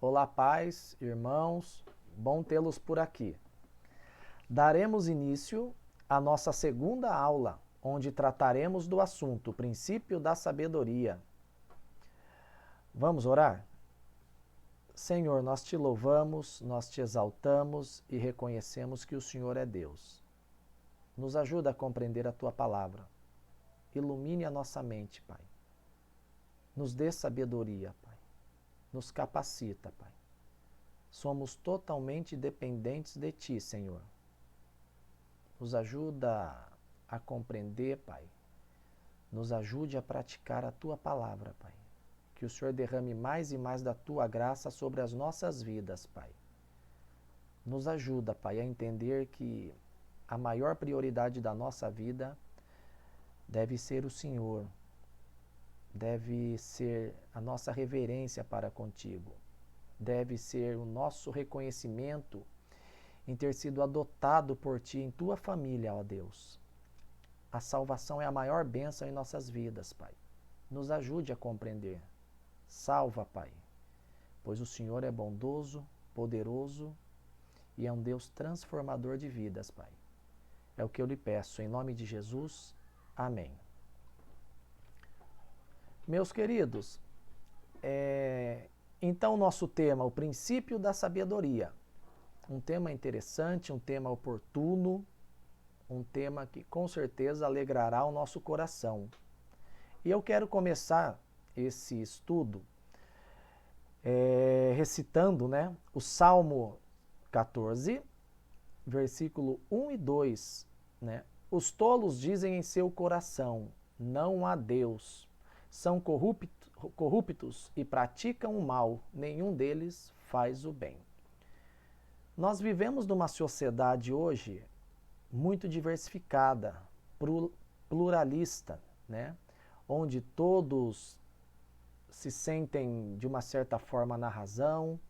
Olá, paz, irmãos, bom tê-los por aqui. Daremos início à nossa segunda aula, onde trataremos do assunto o princípio da sabedoria. Vamos orar? Senhor, nós te louvamos, nós te exaltamos e reconhecemos que o Senhor é Deus. Nos ajuda a compreender a tua palavra. Ilumine a nossa mente, Pai. Nos dê sabedoria, Pai. Nos capacita, Pai. Somos totalmente dependentes de Ti, Senhor. Nos ajuda a compreender, Pai. Nos ajude a praticar a Tua palavra, Pai. Que o Senhor derrame mais e mais da Tua graça sobre as nossas vidas, Pai. Nos ajuda, Pai, a entender que a maior prioridade da nossa vida deve ser o Senhor. Deve ser a nossa reverência para contigo. Deve ser o nosso reconhecimento em ter sido adotado por Ti em Tua família, ó Deus. A salvação é a maior bênção em nossas vidas, Pai. Nos ajude a compreender. Salva, Pai, pois o Senhor é bondoso, poderoso e é um Deus transformador de vidas, Pai. É o que eu lhe peço, em nome de Jesus. Amém. Meus queridos, então nosso tema, o princípio da sabedoria. Um tema interessante, um tema oportuno, um tema que com certeza alegrará o nosso coração. E eu quero começar esse estudo recitando, o Salmo 14, versículo 1 e 2. Os tolos dizem em seu coração, não há Deus. São corruptos e praticam o mal, nenhum deles faz o bem. Nós vivemos numa sociedade hoje muito diversificada, pluralista, onde todos se sentem de uma certa forma na razão,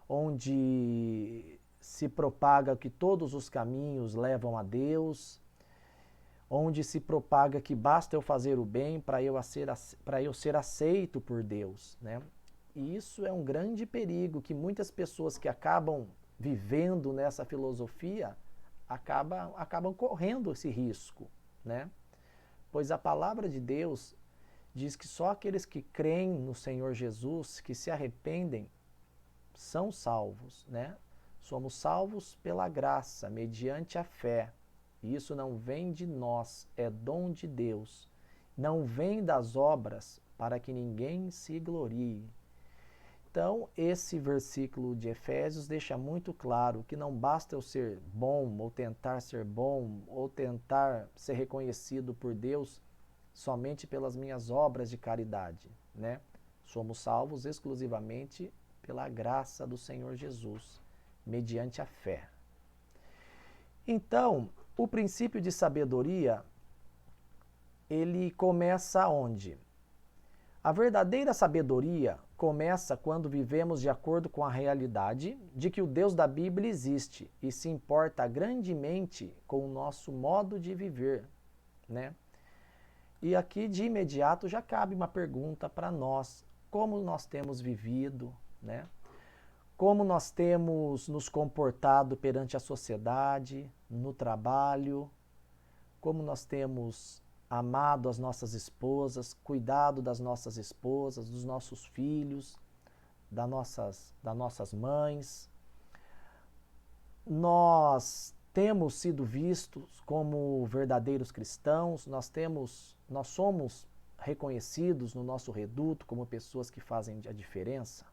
onde se propaga que todos os caminhos levam a Deus, onde se propaga que basta eu fazer o bem para eu ser aceito por Deus. E isso é um grande perigo que muitas pessoas que acabam vivendo nessa filosofia acabam correndo esse risco, Pois a palavra de Deus diz que só aqueles que creem no Senhor Jesus, que se arrependem, são salvos, Somos salvos pela graça, mediante a fé. E isso não vem de nós, é dom de Deus. Não vem das obras para que ninguém se glorie. Então, esse versículo de Efésios deixa muito claro que não basta eu ser bom, ou tentar ser bom, ou tentar ser reconhecido por Deus somente pelas minhas obras de caridade, Somos salvos exclusivamente pela graça do Senhor Jesus, mediante a fé. Então, o princípio de sabedoria, ele começa onde? A verdadeira sabedoria começa quando vivemos de acordo com a realidade de que o Deus da Bíblia existe e se importa grandemente com o nosso modo de viver, E aqui, de imediato, já cabe uma pergunta para nós. Como nós temos vivido, Como nós temos nos comportado perante a sociedade, no trabalho, como nós temos amado as nossas esposas, cuidado das nossas esposas, dos nossos filhos, das nossas mães. Nós temos sido vistos como verdadeiros cristãos, nós somos reconhecidos no nosso reduto como pessoas que fazem a diferença,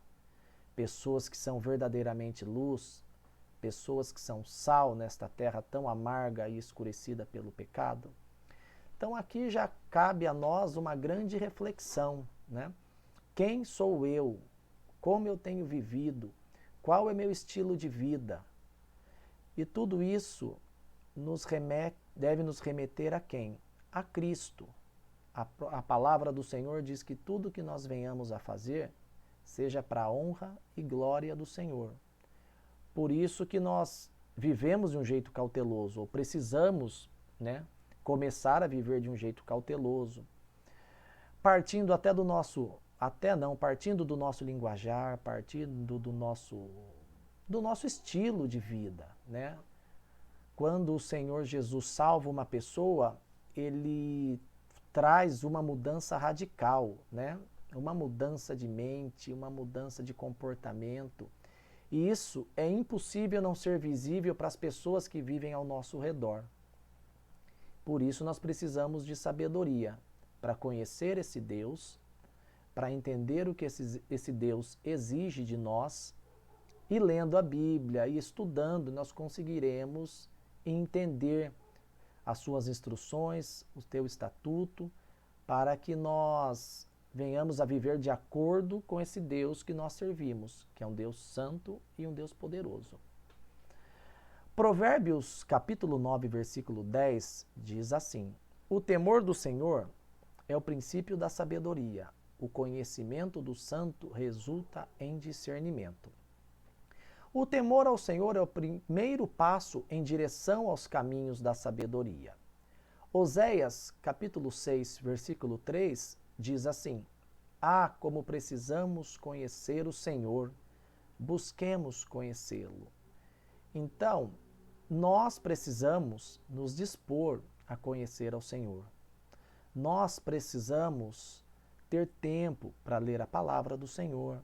pessoas que são verdadeiramente luz, pessoas que são sal nesta terra tão amarga e escurecida pelo pecado. Então aqui já cabe a nós uma grande reflexão, Quem sou eu? Como eu tenho vivido? Qual é meu estilo de vida? E tudo isso deve nos remeter a quem? A Cristo. A palavra do Senhor diz que tudo que nós venhamos a fazer seja para a honra e glória do Senhor. Por isso que nós vivemos de um jeito cauteloso, ou precisamos, começar a viver de um jeito cauteloso, partindo até do nosso até não, partindo do nosso linguajar, partindo do nosso estilo de vida, né? Quando o Senhor Jesus salva uma pessoa, ele traz uma mudança radical, né? Uma mudança de mente, uma mudança de comportamento. E isso é impossível não ser visível para as pessoas que vivem ao nosso redor. Por isso nós precisamos de sabedoria para conhecer esse Deus, para entender o que esse Deus exige de nós, e lendo a Bíblia e estudando, nós conseguiremos entender as suas instruções, o teu estatuto, para que nós venhamos a viver de acordo com esse Deus que nós servimos, que é um Deus santo e um Deus poderoso. Provérbios capítulo 9, versículo 10 diz assim: o temor do Senhor é o princípio da sabedoria, o conhecimento do santo resulta em discernimento. O temor ao Senhor é o primeiro passo em direção aos caminhos da sabedoria. Oséias, capítulo 6, versículo 3, diz assim: ah, como precisamos conhecer o Senhor, busquemos conhecê-lo. Então, nós precisamos nos dispor a conhecer ao Senhor. Nós precisamos ter tempo para ler a palavra do Senhor.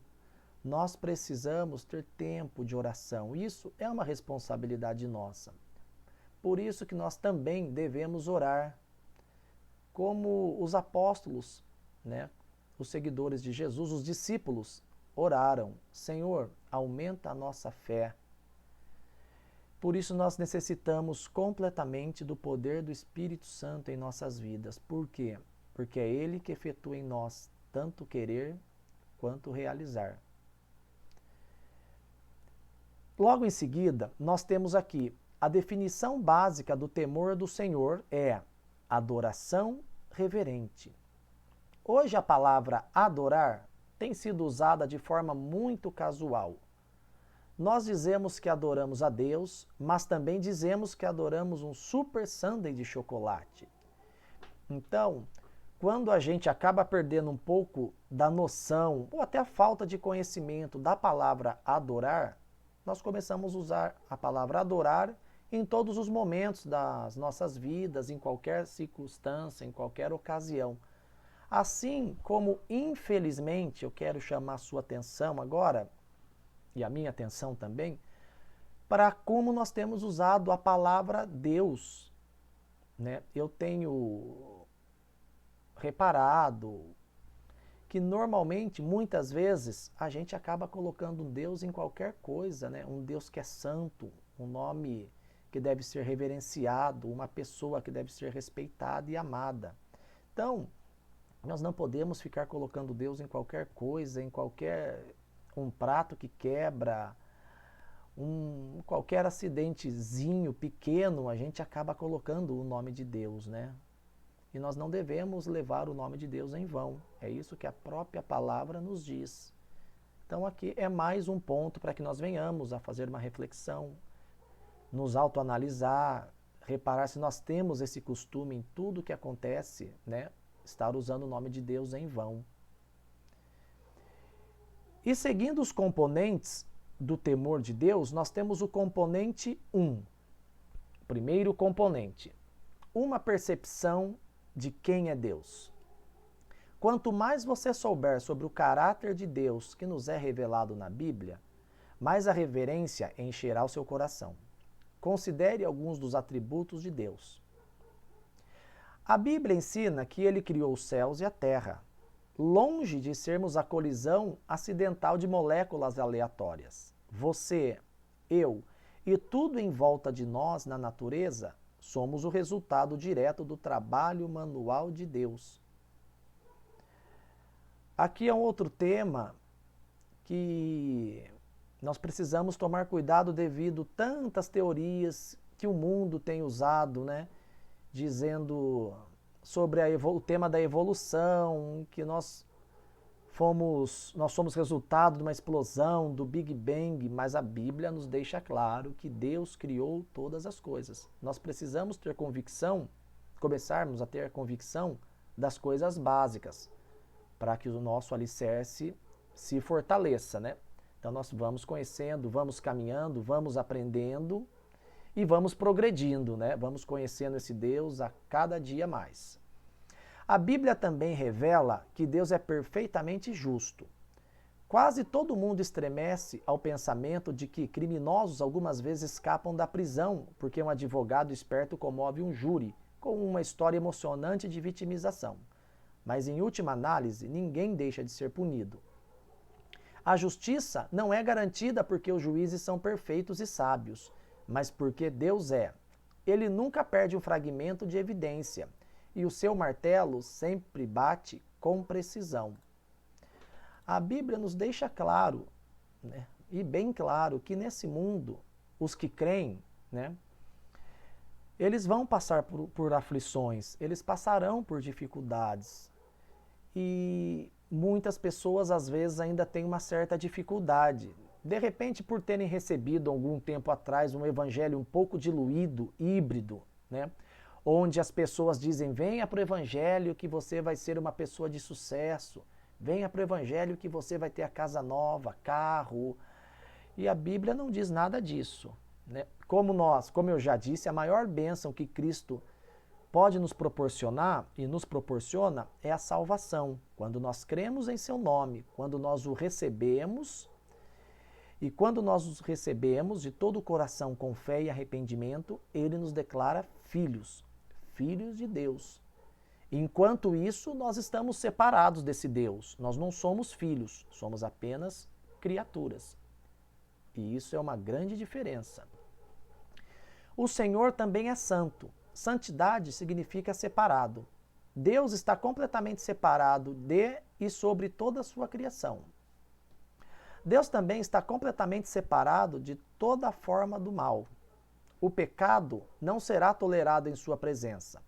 Nós precisamos ter tempo de oração. Isso é uma responsabilidade nossa. Por isso que nós também devemos orar, como os apóstolos, né? Os seguidores de Jesus, os discípulos, oraram: Senhor, aumenta a nossa fé. Por isso nós necessitamos completamente do poder do Espírito Santo em nossas vidas. Por quê? Porque é Ele que efetua em nós tanto querer quanto realizar. Logo em seguida, nós temos aqui a definição básica do temor do Senhor é adoração reverente. Hoje a palavra adorar tem sido usada de forma muito casual. Nós dizemos que adoramos a Deus, mas também dizemos que adoramos um super sundae de chocolate. Então, quando a gente acaba perdendo um pouco da noção, ou até a falta de conhecimento da palavra adorar, nós começamos a usar a palavra adorar em todos os momentos das nossas vidas, em qualquer circunstância, em qualquer ocasião. Assim como, infelizmente, eu quero chamar a sua atenção agora, e a minha atenção também, para como nós temos usado a palavra Deus, né? Eu tenho reparado que normalmente, muitas vezes, a gente acaba colocando um Deus em qualquer coisa, né? Um Deus que é santo, um nome que deve ser reverenciado, uma pessoa que deve ser respeitada e amada. Então, nós não podemos ficar colocando Deus em qualquer coisa, em qualquer um prato que quebra, qualquer acidentezinho pequeno, a gente acaba colocando o nome de Deus, né? E nós não devemos levar o nome de Deus em vão. É isso que a própria palavra nos diz. Então aqui é mais um ponto para que nós venhamos a fazer uma reflexão, nos autoanalisar, reparar se nós temos esse costume em tudo que acontece, né? Estar usando o nome de Deus em vão. E seguindo os componentes do temor de Deus, nós temos o componente 1. Primeiro componente, uma percepção de quem é Deus. Quanto mais você souber sobre o caráter de Deus que nos é revelado na Bíblia, mais a reverência encherá o seu coração. Considere alguns dos atributos de Deus. A Bíblia ensina que Ele criou os céus e a terra, longe de sermos a colisão acidental de moléculas aleatórias. Você, eu e tudo em volta de nós na natureza somos o resultado direto do trabalho manual de Deus. Aqui é um outro tema que nós precisamos tomar cuidado devido a tantas teorias que o mundo tem usado, né? Dizendo sobre o tema da evolução, que nós somos resultado de uma explosão, do Big Bang, mas a Bíblia nos deixa claro que Deus criou todas as coisas. Nós precisamos ter convicção, começarmos a ter convicção das coisas básicas. para que o nosso alicerce se fortaleça, né? Então nós vamos conhecendo, vamos caminhando, vamos aprendendo e vamos progredindo, né? Vamos conhecendo esse Deus a cada dia mais. A Bíblia também revela que Deus é perfeitamente justo. Quase todo mundo estremece ao pensamento de que criminosos algumas vezes escapam da prisão porque um advogado esperto comove um júri com uma história emocionante de vitimização. Mas, em última análise, ninguém deixa de ser punido. A justiça não é garantida porque os juízes são perfeitos e sábios, mas porque Deus é. Ele nunca perde um fragmento de evidência e o seu martelo sempre bate com precisão. A Bíblia nos deixa claro, né, e bem claro, que nesse mundo, os que creem, né, eles vão passar por aflições, eles passarão por dificuldades. E muitas pessoas, às vezes, ainda têm uma certa dificuldade. De repente, por terem recebido, algum tempo atrás, um evangelho um pouco diluído, híbrido, né, onde as pessoas dizem, venha para o evangelho que você vai ser uma pessoa de sucesso. Venha para o evangelho que você vai ter a casa nova, carro. E a Bíblia não diz nada disso, né? Como eu já disse, a maior bênção que Cristo pode nos proporcionar e nos proporciona é a salvação. Quando nós cremos em seu nome, quando nós o recebemos, e quando nós o recebemos de todo o coração com fé e arrependimento, ele nos declara filhos, filhos de Deus. Enquanto isso, nós estamos separados desse Deus. Nós não somos filhos, somos apenas criaturas. E isso é uma grande diferença. O Senhor também é santo. Santidade significa separado. Deus está completamente separado de e sobre toda a sua criação. Deus também está completamente separado de toda forma do mal. O pecado não será tolerado em sua presença.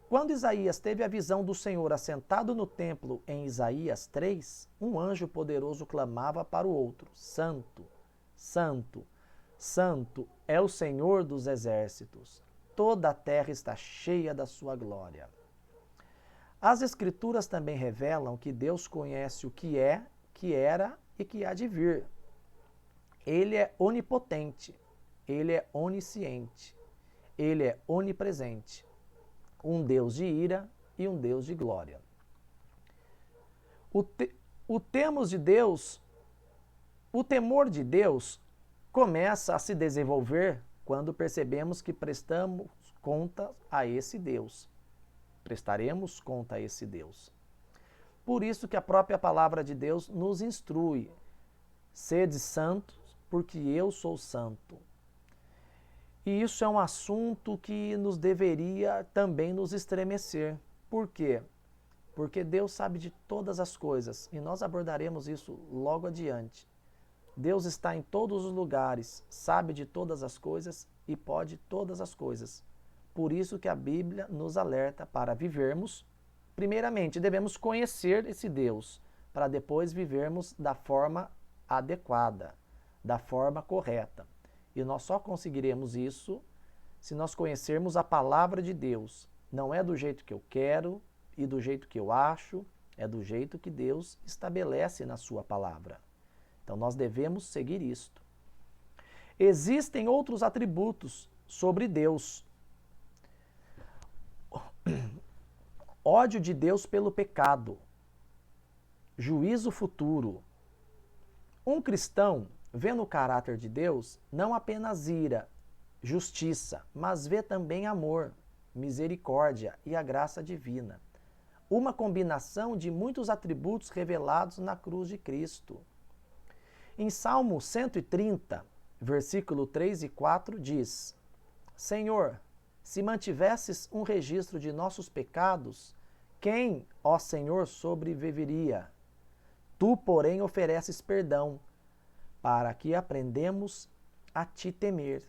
Quando Isaías teve a visão do Senhor assentado no templo em Isaías 3, um anjo poderoso clamava para o outro: Santo, Santo, Santo é o Senhor dos exércitos. Toda a terra está cheia da sua glória. As Escrituras também revelam que Deus conhece o que é, que era e que há de vir. Ele é onipotente, ele é onisciente, ele é onipresente. Um Deus de ira e um Deus de glória. O temor de Deus começa a se desenvolver quando percebemos que prestamos conta a esse Deus. Prestaremos conta a esse Deus. Por isso que a própria palavra de Deus nos instrui: sede santos, porque eu sou santo. E isso é um assunto que nos deveria também nos estremecer. Por quê? Porque Deus sabe de todas as coisas e nós abordaremos isso logo adiante. Deus está em todos os lugares, sabe de todas as coisas e pode todas as coisas. Por isso que a Bíblia nos alerta para vivermos. Primeiramente, devemos conhecer esse Deus, para depois vivermos da forma adequada, da forma correta. E nós só conseguiremos isso se nós conhecermos a palavra de Deus. Não é do jeito que eu quero e do jeito que eu acho, é do jeito que Deus estabelece na sua palavra. Então nós devemos seguir isto. Existem outros atributos sobre Deus. Ódio de Deus pelo pecado. Juízo futuro. Um cristão vê no caráter de Deus não apenas ira, justiça, mas vê também amor, misericórdia e a graça divina. Uma combinação de muitos atributos revelados na cruz de Cristo. Em Salmo 130, versículo 3 e 4 diz: Senhor, se mantivesses um registro de nossos pecados, quem, ó Senhor, sobreviveria? Tu, porém, ofereces perdão, para que aprendemos a te temer.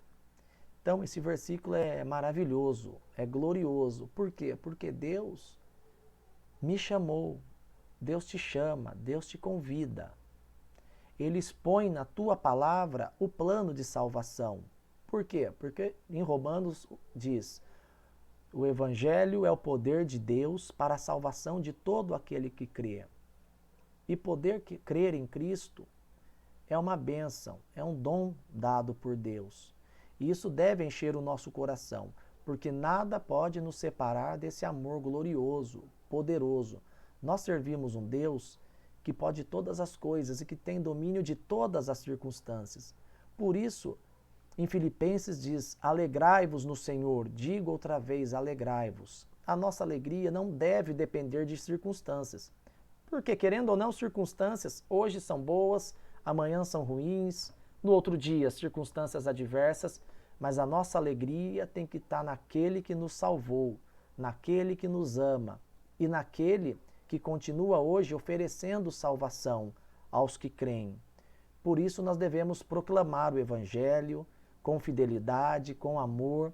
Então, esse versículo é maravilhoso, é glorioso. Por quê? Porque Deus me chamou, Deus te chama, Deus te convida. Ele expõe na tua palavra o plano de salvação. Por quê? Porque em Romanos diz: o Evangelho é o poder de Deus para a salvação de todo aquele que crê. E poder crer em Cristo é uma bênção, é um dom dado por Deus. E isso deve encher o nosso coração, porque nada pode nos separar desse amor glorioso, poderoso. Nós servimos um Deus que pode todas as coisas e que tem domínio de todas as circunstâncias. Por isso, em Filipenses diz: alegrai-vos no Senhor. Digo outra vez, alegrai-vos. A nossa alegria não deve depender de circunstâncias. Porque, querendo ou não, circunstâncias hoje são boas, amanhã são ruins, no outro dia, circunstâncias adversas, mas a nossa alegria tem que estar naquele que nos salvou, naquele que nos ama e naquele que continua hoje oferecendo salvação aos que creem. Por isso, nós devemos proclamar o Evangelho com fidelidade, com amor,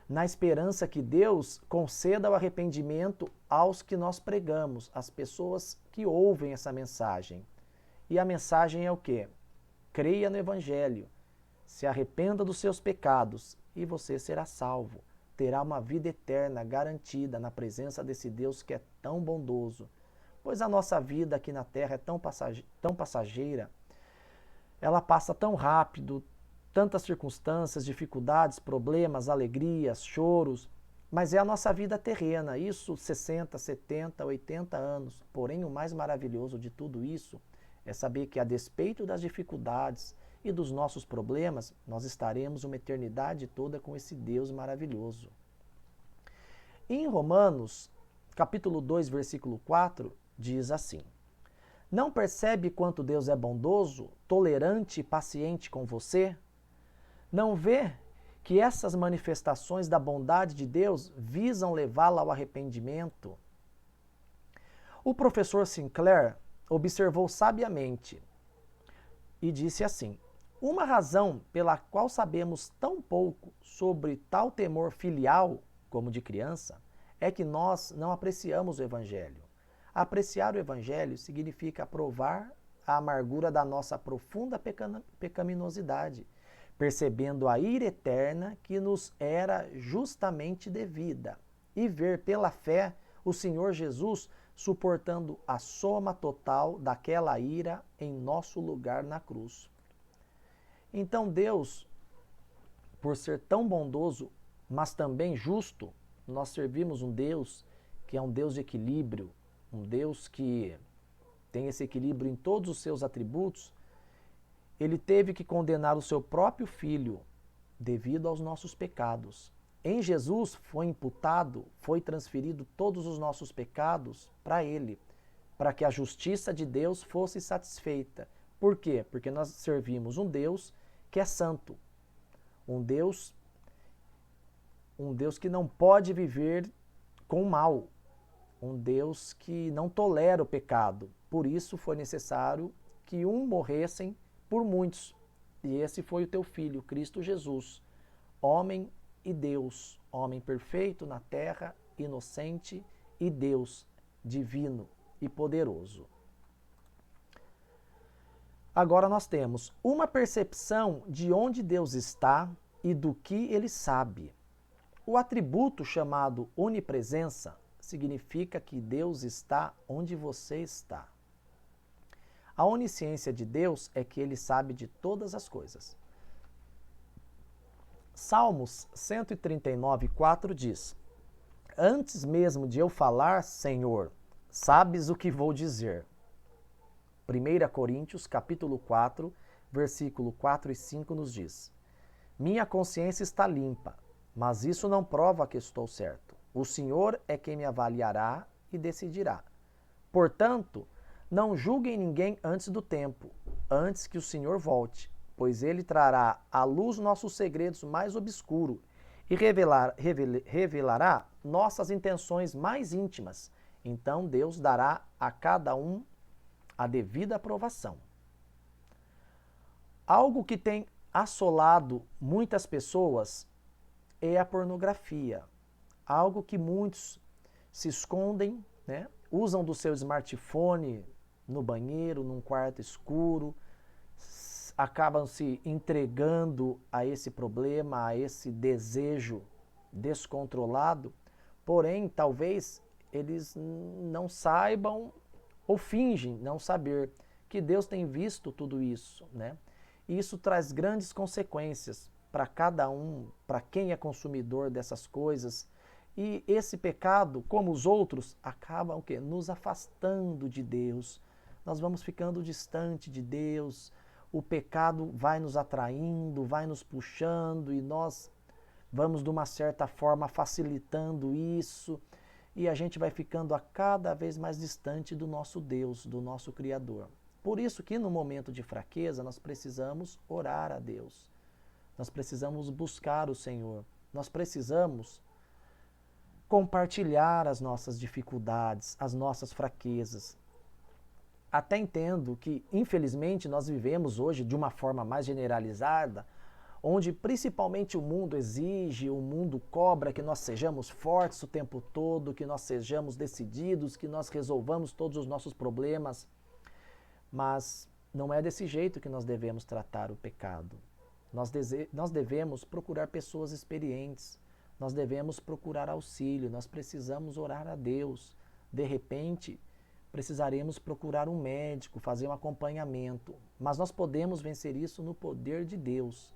na esperança que Deus conceda o arrependimento aos que nós pregamos, às pessoas que ouvem essa mensagem. E a mensagem é o quê? Creia no Evangelho, se arrependa dos seus pecados e você será salvo. Terá uma vida eterna garantida na presença desse Deus que é tão bondoso. Pois a nossa vida aqui na Terra é tão passageira, ela passa tão rápido, tantas circunstâncias, dificuldades, problemas, alegrias, choros, mas é a nossa vida terrena, isso 60, 70, 80 anos. Porém, o mais maravilhoso de tudo isso é saber que, a despeito das dificuldades e dos nossos problemas, nós estaremos uma eternidade toda com esse Deus maravilhoso. Em Romanos, capítulo 2, versículo 4, diz assim: não percebe quanto Deus é bondoso, tolerante e paciente com você? Não vê que essas manifestações da bondade de Deus visam levá-la ao arrependimento? O professor Sinclair observou sabiamente e disse assim: uma razão pela qual sabemos tão pouco sobre tal temor filial, como de criança, é que nós não apreciamos o Evangelho. Apreciar o Evangelho significa provar a amargura da nossa profunda pecaminosidade, percebendo a ira eterna que nos era justamente devida, e ver pela fé o Senhor Jesus suportando a soma total daquela ira em nosso lugar na cruz. Então Deus, por ser tão bondoso, mas também justo, nós servimos um Deus que é um Deus de equilíbrio, um Deus que tem esse equilíbrio em todos os seus atributos. Ele teve que condenar o seu próprio filho devido aos nossos pecados. Em Jesus foi imputado, foi transferido todos os nossos pecados para ele, para que a justiça de Deus fosse satisfeita. Por quê? Porque nós servimos um Deus que é santo, um Deus que não pode viver com o mal, um Deus que não tolera o pecado. Por isso foi necessário que morressem por muitos. E esse foi o teu filho, Cristo Jesus, homem e Deus, homem perfeito na terra, inocente, e Deus divino e poderoso. Agora nós temos uma percepção de onde Deus está e do que ele sabe. O atributo chamado onipresença significa que Deus está onde você está. A onisciência de Deus é que ele sabe de todas as coisas. Salmos 139:4 diz: antes mesmo de eu falar, Senhor, sabes o que vou dizer. 1 Coríntios capítulo 4, versículo 4 e 5 nos diz: minha consciência está limpa, mas isso não prova que estou certo. O Senhor é quem me avaliará e decidirá. Portanto, não julguem ninguém antes do tempo, antes que o Senhor volte, pois ele trará à luz nossos segredos mais obscuros e revelará nossas intenções mais íntimas. Então Deus dará a cada um a devida aprovação. Algo que tem assolado muitas pessoas é a pornografia. Algo que muitos se escondem, né? Usam do seu smartphone no banheiro, num quarto escuro, acabam se entregando a esse problema, a esse desejo descontrolado, porém, talvez eles não saibam ou fingem não saber que Deus tem visto tudo isso, né? E isso traz grandes consequências para cada um, para quem é consumidor dessas coisas. E esse pecado, como os outros, acaba o quê? Nos afastando de Deus. Nós vamos ficando distante de Deus. O pecado vai nos atraindo, vai nos puxando e nós vamos de uma certa forma facilitando isso. E a gente vai ficando a cada vez mais distante do nosso Deus, do nosso Criador. Por isso que no momento de fraqueza nós precisamos orar a Deus. Nós precisamos buscar o Senhor. Nós precisamos compartilhar as nossas dificuldades, as nossas fraquezas. Até entendo que, infelizmente, nós vivemos hoje de uma forma mais generalizada, onde principalmente o mundo exige, o mundo cobra que nós sejamos fortes o tempo todo, que nós sejamos decididos, que nós resolvamos todos os nossos problemas. Mas não é desse jeito que nós devemos tratar o pecado. Nós devemos procurar pessoas experientes, nós devemos procurar auxílio, nós precisamos orar a Deus. De repente, precisaremos procurar um médico, fazer um acompanhamento, mas nós podemos vencer isso no poder de Deus.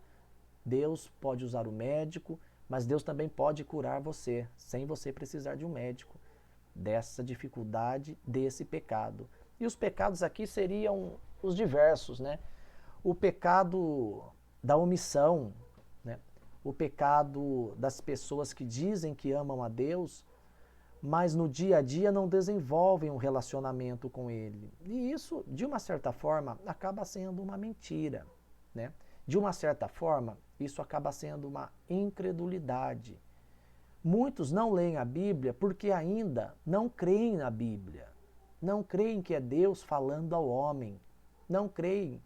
Deus pode usar o médico, mas Deus também pode curar você, sem você precisar de um médico, dessa dificuldade, desse pecado. E os pecados aqui seriam os diversos, né? O pecado da omissão, né? O pecado das pessoas que dizem que amam a Deus, mas no dia a dia não desenvolvem um relacionamento com Ele. E isso, de uma certa forma, acaba sendo uma mentira, né? De uma certa forma, isso acaba sendo uma incredulidade. Muitos não leem a Bíblia porque ainda não creem na Bíblia. Não creem que é Deus falando ao homem. Não creem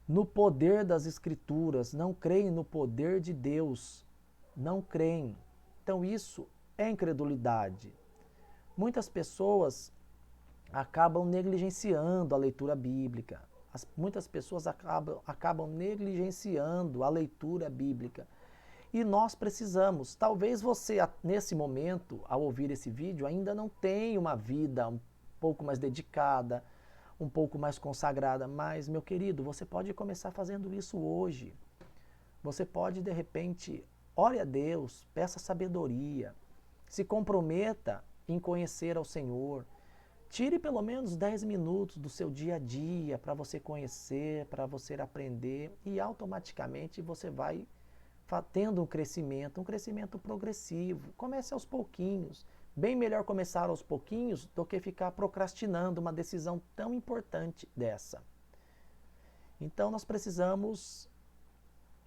no poder das Escrituras. Não creem no poder de Deus. Não creem. Então isso é incredulidade. Muitas pessoas acabam negligenciando a leitura bíblica. Muitas pessoas acabam negligenciando a leitura bíblica. E nós precisamos. Talvez você, nesse momento, ao ouvir esse vídeo, ainda não tenha uma vida um pouco mais dedicada, um pouco mais consagrada. Mas, meu querido, você pode começar fazendo isso hoje. Você pode, de repente, ore a Deus, peça sabedoria, se comprometa em conhecer ao Senhor. Tire pelo menos 10 minutos do seu dia a dia para você conhecer, para você aprender e automaticamente você vai tendo um crescimento progressivo. Comece aos pouquinhos. Bem melhor começar aos pouquinhos do que ficar procrastinando uma decisão tão importante dessa. Então nós precisamos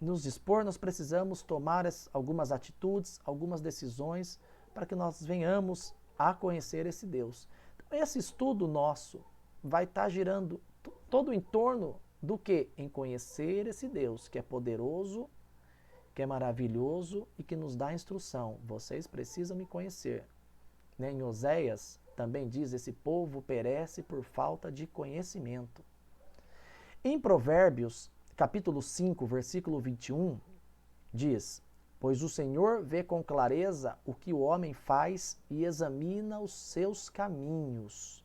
nos dispor, nós precisamos tomar algumas atitudes, algumas decisões para que nós venhamos a conhecer esse Deus. Esse estudo nosso vai estar girando todo em torno do que? Em conhecer esse Deus que é poderoso, que é maravilhoso e que nos dá instrução. Vocês precisam me conhecer. Né? Em Oséias também diz, esse povo perece por falta de conhecimento. Em Provérbios, capítulo 5, versículo 21, diz: pois o Senhor vê com clareza o que o homem faz e examina os seus caminhos.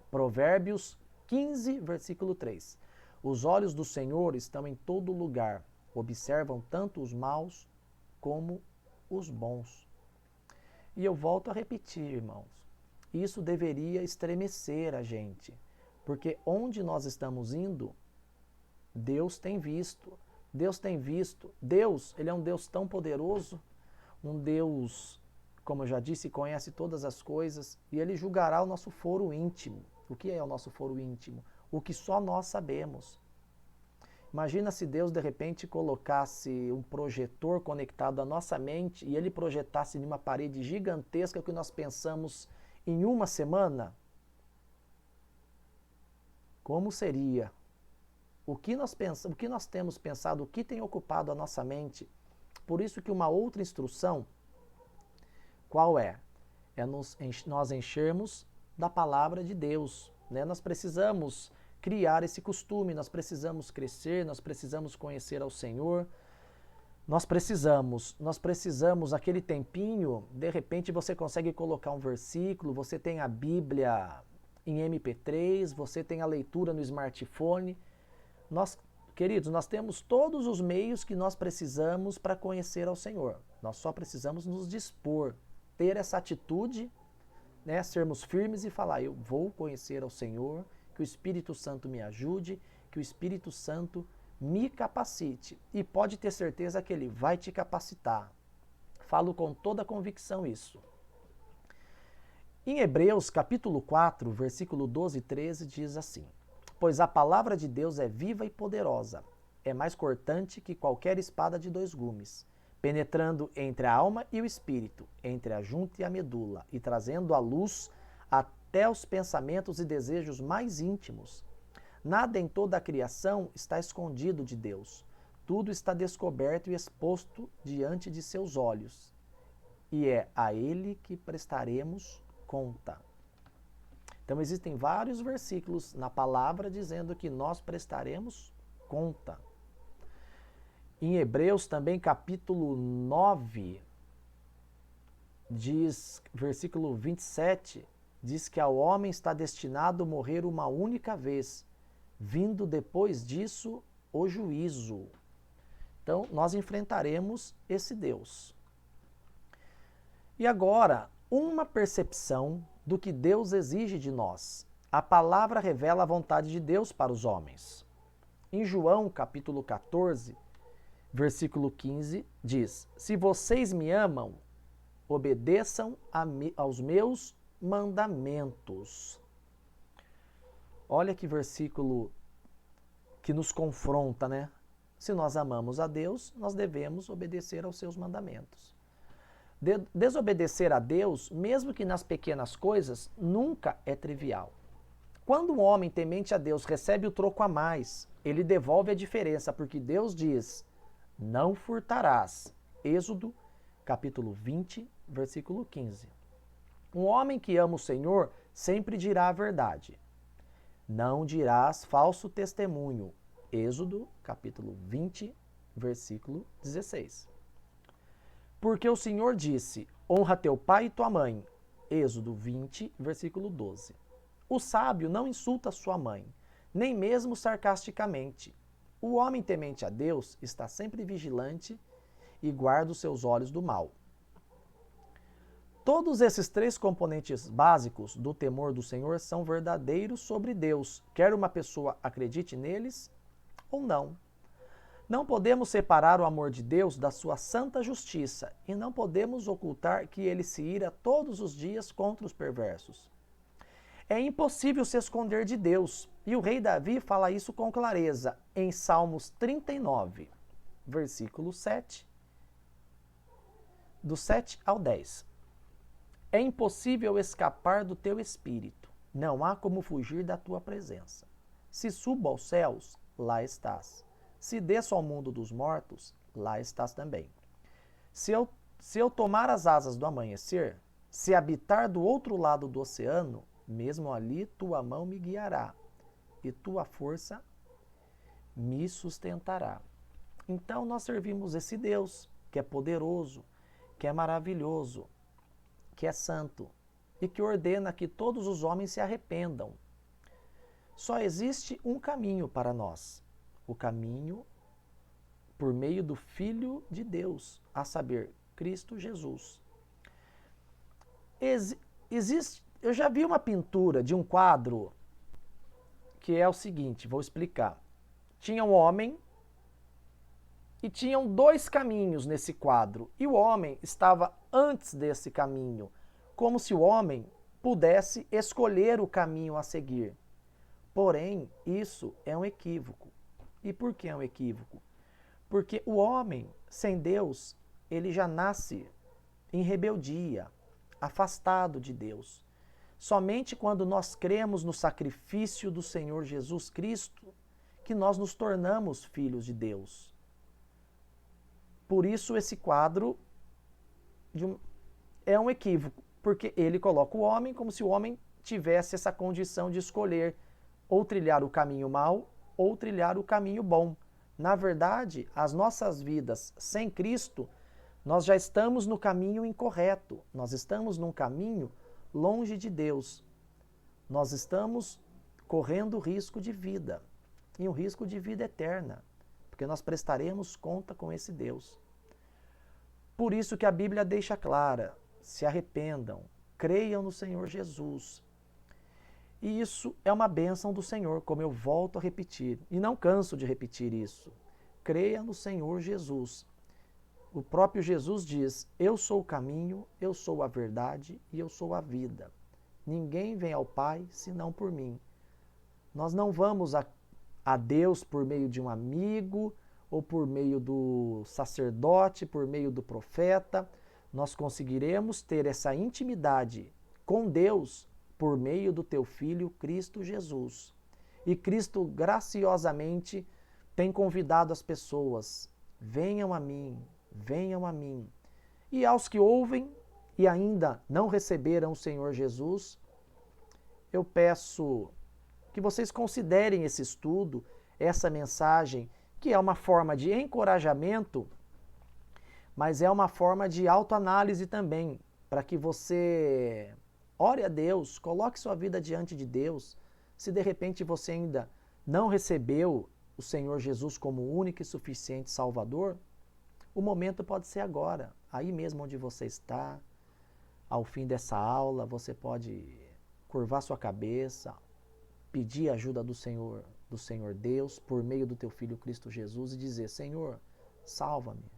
Provérbios 15, versículo 3. Os olhos do Senhor estão em todo lugar, observam tanto os maus como os bons. E eu volto a repetir, irmãos, isso deveria estremecer a gente, porque onde nós estamos indo, Deus tem visto. Deus tem visto. Deus, Ele é um Deus tão poderoso, um Deus, como eu já disse, conhece todas as coisas, e Ele julgará o nosso foro íntimo. O que é o nosso foro íntimo? O que só nós sabemos. Imagina se Deus, de repente, colocasse um projetor conectado à nossa mente e Ele projetasse em uma parede gigantesca o que nós pensamos em uma semana. Como seria? O que nós temos pensado, o que tem ocupado a nossa mente. Por isso que uma outra instrução, qual é? É nós enchermos da palavra de Deus. Né? Nós precisamos criar esse costume, nós precisamos crescer, nós precisamos conhecer ao Senhor. Nós precisamos aquele tempinho, de repente você consegue colocar um versículo, você tem a Bíblia em MP3, você tem a leitura no smartphone. Queridos, nós temos todos os meios que nós precisamos para conhecer ao Senhor. Nós só precisamos nos dispor, ter essa atitude, né, sermos firmes e falar, eu vou conhecer ao Senhor, que o Espírito Santo me ajude, que o Espírito Santo me capacite. E pode ter certeza que Ele vai te capacitar. Falo com toda convicção isso. Em Hebreus, capítulo 4, versículo 12 e 13, diz assim: Pois a palavra de Deus é viva e poderosa, é mais cortante que qualquer espada de 2 gumes, penetrando entre a alma e o espírito, entre a junta e a medula, e trazendo à luz até os pensamentos e desejos mais íntimos. Nada em toda a criação está escondido de Deus. Tudo está descoberto e exposto diante de seus olhos. E é a Ele que prestaremos conta. Então existem vários versículos na palavra dizendo que nós prestaremos conta. Em Hebreus também, capítulo 9, diz, versículo 27, diz que ao homem está destinado morrer uma única vez, vindo depois disso o juízo. Então, nós enfrentaremos esse Deus. E agora, uma percepção do que Deus exige de nós. A palavra revela a vontade de Deus para os homens. Em João, capítulo 14, versículo 15, diz: Se vocês me amam, obedeçam aos meus mandamentos. Olha que versículo que nos confronta, né? Se nós amamos a Deus, nós devemos obedecer aos seus mandamentos. Desobedecer a Deus, mesmo que nas pequenas coisas, nunca é trivial. Quando um homem temente a Deus recebe o troco a mais, ele devolve a diferença, porque Deus diz: não furtarás. Êxodo, capítulo 20, versículo 15. Um homem que ama o Senhor sempre dirá a verdade. Não dirás falso testemunho. Êxodo, capítulo 20, versículo 16. Porque o Senhor disse: honra teu pai e tua mãe. Êxodo 20, versículo 12. O sábio não insulta sua mãe, nem mesmo sarcasticamente. O homem temente a Deus está sempre vigilante e guarda os seus olhos do mal. Todos esses 3 componentes básicos do temor do Senhor são verdadeiros sobre Deus, quer uma pessoa acredite neles ou não. Não podemos separar o amor de Deus da sua santa justiça e não podemos ocultar que ele se ira todos os dias contra os perversos. É impossível se esconder de Deus, e o rei Davi fala isso com clareza em Salmos 39, versículo 7, do 7 ao 10. É impossível escapar do teu espírito, não há como fugir da tua presença. Se subo aos céus, lá estás. Se desço ao mundo dos mortos, lá estás também. Se eu tomar as asas do amanhecer, se habitar do outro lado do oceano, mesmo ali tua mão me guiará, e tua força me sustentará. Então nós servimos esse Deus, que é poderoso, que é maravilhoso, que é santo, e que ordena que todos os homens se arrependam. Só existe um caminho para nós, o caminho por meio do Filho de Deus, a saber, Cristo Jesus. Eu já vi uma pintura de um quadro que é o seguinte, vou explicar. Tinha um homem e tinham 2 caminhos nesse quadro, e o homem estava antes desse caminho, como se o homem pudesse escolher o caminho a seguir. Porém, isso é um equívoco. E por que é um equívoco? Porque o homem, sem Deus, ele já nasce em rebeldia, afastado de Deus. Somente quando nós cremos no sacrifício do Senhor Jesus Cristo, que nós nos tornamos filhos de Deus. Por isso esse quadro é um equívoco, porque ele coloca o homem como se o homem tivesse essa condição de escolher ou trilhar o caminho mau ou trilhar o caminho bom. Na verdade, as nossas vidas sem Cristo, nós já estamos no caminho incorreto, nós estamos num caminho longe de Deus. nós estamos correndo risco de vida, e um risco de vida eterna, porque nós prestaremos conta com esse Deus. Por isso que a Bíblia deixa clara: se arrependam, creiam no Senhor Jesus. E isso é uma bênção do Senhor, como eu volto a repetir, e não canso de repetir isso. Creia no Senhor Jesus. O próprio Jesus diz: eu sou o caminho, eu sou a verdade e eu sou a vida. Ninguém vem ao Pai senão por mim. Nós não vamos a Deus por meio de um amigo, ou por meio do sacerdote, por meio do profeta. Nós conseguiremos ter essa intimidade com Deus por meio do teu Filho Cristo Jesus. E Cristo graciosamente tem convidado as pessoas: venham a mim, venham a mim. E aos que ouvem e ainda não receberam o Senhor Jesus, eu peço que vocês considerem esse estudo, essa mensagem, que é uma forma de encorajamento, mas é uma forma de autoanálise também, para que você ore a Deus, coloque sua vida diante de Deus. Se de repente você ainda não recebeu o Senhor Jesus como único e suficiente Salvador, o momento pode ser agora, aí mesmo onde você está. Ao fim dessa aula, você pode curvar sua cabeça, pedir a ajuda do Senhor Deus, por meio do teu Filho Cristo Jesus, e dizer: Senhor, salva-me,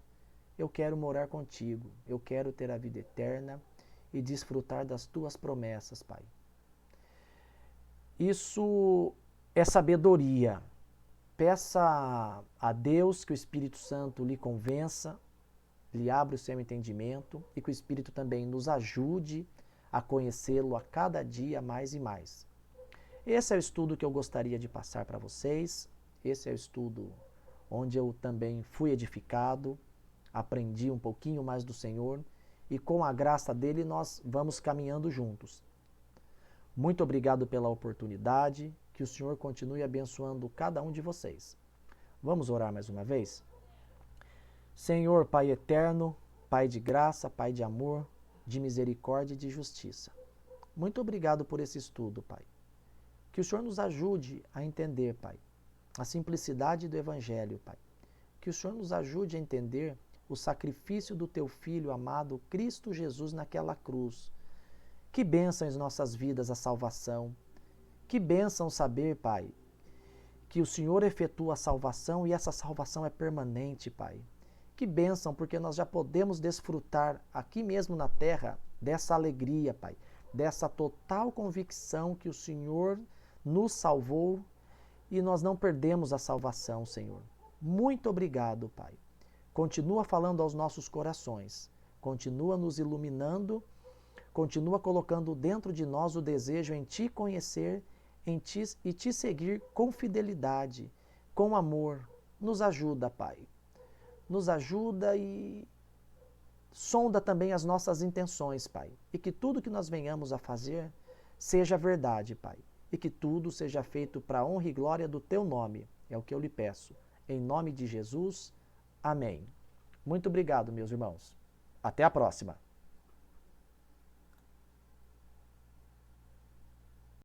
eu quero morar contigo, eu quero ter a vida eterna e desfrutar das tuas promessas, Pai. Isso é sabedoria. Peça a Deus que o Espírito Santo lhe convença, lhe abra o seu entendimento, e que o Espírito também nos ajude a conhecê-lo a cada dia mais e mais. Esse é o estudo que eu gostaria de passar para vocês. Esse é o estudo onde eu também fui edificado, aprendi um pouquinho mais do Senhor, e com a graça dele nós vamos caminhando juntos. Muito obrigado pela oportunidade, que o Senhor continue abençoando cada um de vocês. Vamos orar mais uma vez? Senhor, Pai eterno, Pai de graça, Pai de amor, de misericórdia e de justiça. Muito obrigado por esse estudo, Pai. Que o Senhor nos ajude a entender, Pai, a simplicidade do Evangelho, Pai. Que o Senhor nos ajude a entender o sacrifício do Teu Filho amado, Cristo Jesus, naquela cruz. Que bênção em nossas vidas a salvação. Que bênção saber, Pai, que o Senhor efetua a salvação e essa salvação é permanente, Pai. Que bênção, porque nós já podemos desfrutar aqui mesmo na terra dessa alegria, Pai, dessa total convicção que o Senhor nos salvou e nós não perdemos a salvação, Senhor. Muito obrigado, Pai. Continua falando aos nossos corações, continua nos iluminando, continua colocando dentro de nós o desejo em Te conhecer, em Ti e Te seguir com fidelidade, com amor. Nos ajuda, Pai. Nos ajuda e sonda também as nossas intenções, Pai. E que tudo que nós venhamos a fazer seja verdade, Pai. E que tudo seja feito para a honra e glória do Teu nome. É o que eu lhe peço. Em nome de Jesus, amém. Muito obrigado, meus irmãos. Até a próxima.